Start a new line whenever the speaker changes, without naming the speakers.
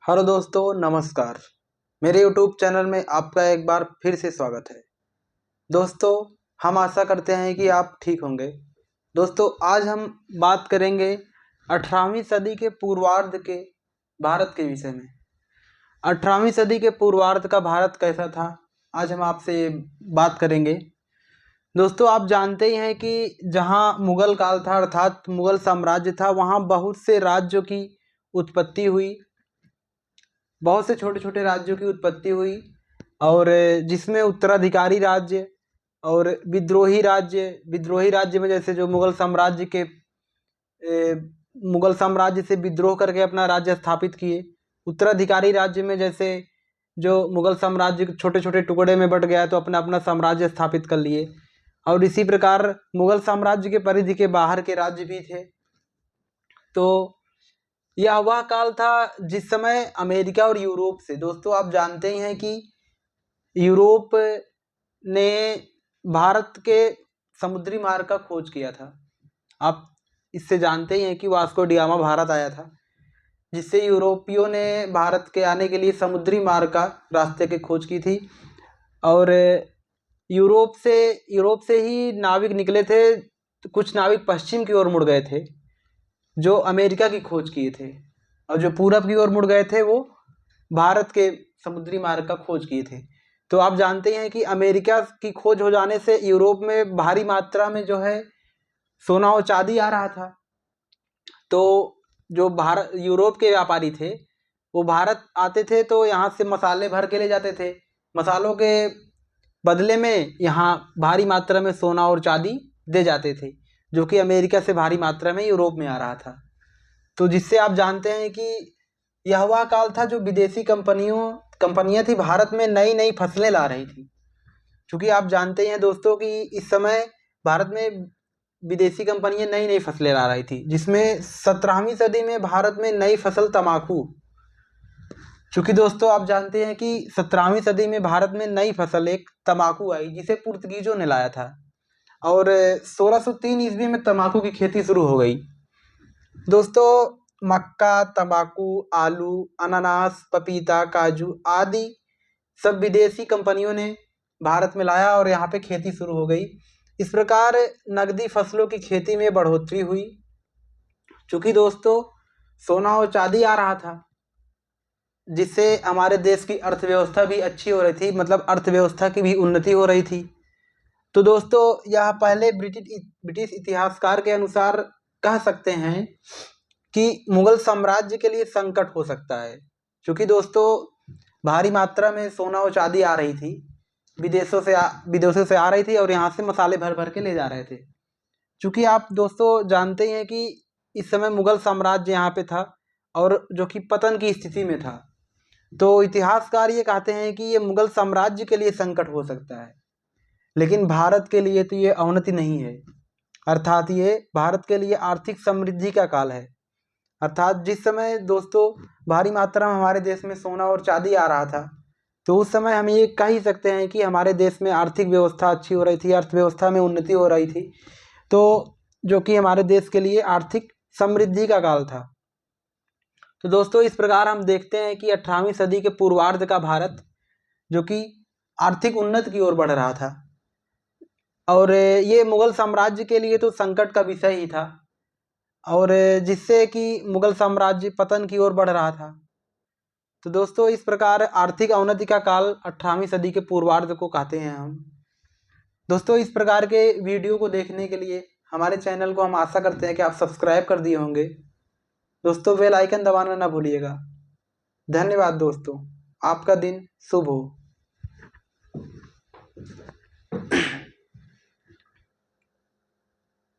Hello दोस्तों, नमस्कार। मेरे यूट्यूब चैनल में आपका एक बार फिर से स्वागत है। दोस्तों, हम आशा करते हैं कि आप ठीक होंगे। दोस्तों, आज हम बात करेंगे 18वीं सदी के पूर्वार्ध के भारत के विषय में। 18वीं सदी के पूर्वार्ध का भारत कैसा था, आज हम आपसे बात करेंगे। दोस्तों, आप जानते ही हैं कि जहाँ मुगल काल था अर्थात मुगल साम्राज्य था, वहाँ बहुत से राज्यों की उत्पत्ति हुई, बहुत से छोटे छोटे राज्यों की उत्पत्ति हुई और जिसमें उत्तराधिकारी राज्य और विद्रोही राज्य में जैसे जो मुगल साम्राज्य से विद्रोह करके अपना राज्य स्थापित किए। उत्तराधिकारी राज्य में जैसे जो मुगल साम्राज्य छोटे छोटे टुकड़े में बट गया तो अपना अपना साम्राज्य स्थापित कर लिए। और इसी प्रकार मुगल साम्राज्य के परिधि के बाहर के राज्य भी थे। तो यह वह काल था जिस समय अमेरिका और यूरोप से, दोस्तों आप जानते ही हैं कि यूरोप ने भारत के समुद्री मार्ग का खोज किया था। आप इससे जानते ही हैं कि वास्को डी गामा भारत आया था, जिससे यूरोपियों ने भारत के आने के लिए समुद्री मार्ग का रास्ते की खोज की थी। और यूरोप से ही नाविक निकले थे। कुछ नाविक पश्चिम की ओर मुड़ गए थे जो अमेरिका की खोज किए थे, और जो पूरब की ओर मुड़ गए थे वो भारत के समुद्री मार्ग का खोज किए थे। तो आप जानते हैं कि अमेरिका की खोज हो जाने से यूरोप में भारी मात्रा में जो है सोना और चांदी आ रहा था। तो जो यूरोप के व्यापारी थे वो भारत आते थे तो यहाँ से मसाले भर के ले जाते थे। मसालों के बदले में यहाँ भारी मात्रा में सोना और चांदी दे जाते थे, जो कि अमेरिका से भारी मात्रा में यूरोप में आ रहा था। तो जिससे आप जानते हैं कि यह वह काल था जो विदेशी कंपनियां थी भारत में नई नई फसलें ला रही थी। क्योंकि आप जानते ही हैं दोस्तों कि इस समय भारत में विदेशी कंपनियां नई नई फसलें ला रही थी, जिसमें 17वीं सदी में भारत में नई फसल तंबाकू। क्योंकि दोस्तों आप जानते हैं कि 17वीं सदी में भारत में नई फसल एक तंबाकू आई, जिसे पुर्तगीजों ने लाया था। और 1603 ईस्वी में तंबाकू की खेती शुरू हो गई। दोस्तों, मक्का, तंबाकू, आलू, अनानास, पपीता, काजू आदि सब विदेशी कंपनियों ने भारत में लाया और यहाँ पे खेती शुरू हो गई। इस प्रकार नकदी फसलों की खेती में बढ़ोतरी हुई। चूँकि दोस्तों सोना और चांदी आ रहा था, जिससे हमारे देश की अर्थव्यवस्था भी अच्छी हो रही थी, मतलब अर्थव्यवस्था की भी उन्नति हो रही थी। तो दोस्तों यह पहले ब्रिटिश इतिहासकार के अनुसार कह सकते हैं कि मुगल साम्राज्य के लिए संकट हो सकता है। क्योंकि दोस्तों भारी मात्रा में सोना और चांदी आ रही थी, विदेशों से आ रही थी और यहाँ से मसाले भर भर के ले जा रहे थे। क्योंकि आप दोस्तों जानते ही हैं कि इस समय मुगल साम्राज्य यहाँ पे था और जो कि पतन की स्थिति में था। तो इतिहासकार ये कहते हैं कि ये मुगल साम्राज्य के लिए संकट हो सकता है, लेकिन भारत के लिए तो ये अवनति नहीं है। अर्थात ये भारत के लिए आर्थिक समृद्धि का काल है। अर्थात जिस समय दोस्तों भारी मात्रा में हमारे देश में सोना और चांदी आ रहा था, तो उस समय हम ये कह ही सकते हैं कि हमारे देश में आर्थिक व्यवस्था अच्छी हो रही थी, अर्थव्यवस्था में उन्नति हो रही थी। तो जो कि हमारे देश के लिए आर्थिक समृद्धि का काल था। तो दोस्तों इस प्रकार हम देखते हैं कि 18वीं सदी के पूर्वार्ध का भारत जो कि आर्थिक उन्नति की ओर बढ़ रहा था, और ये मुगल साम्राज्य के लिए तो संकट का विषय ही था, और जिससे कि मुगल साम्राज्य पतन की ओर बढ़ रहा था। तो दोस्तों इस प्रकार आर्थिक अवनति का काल 18वीं सदी के पूर्वार्ध को कहते हैं हम। दोस्तों इस प्रकार के वीडियो को देखने के लिए हमारे चैनल को हम आशा करते हैं कि आप सब्सक्राइब कर दिए होंगे। दोस्तों बेल आइकन दबाना ना भूलिएगा। धन्यवाद दोस्तों, आपका दिन शुभ हो।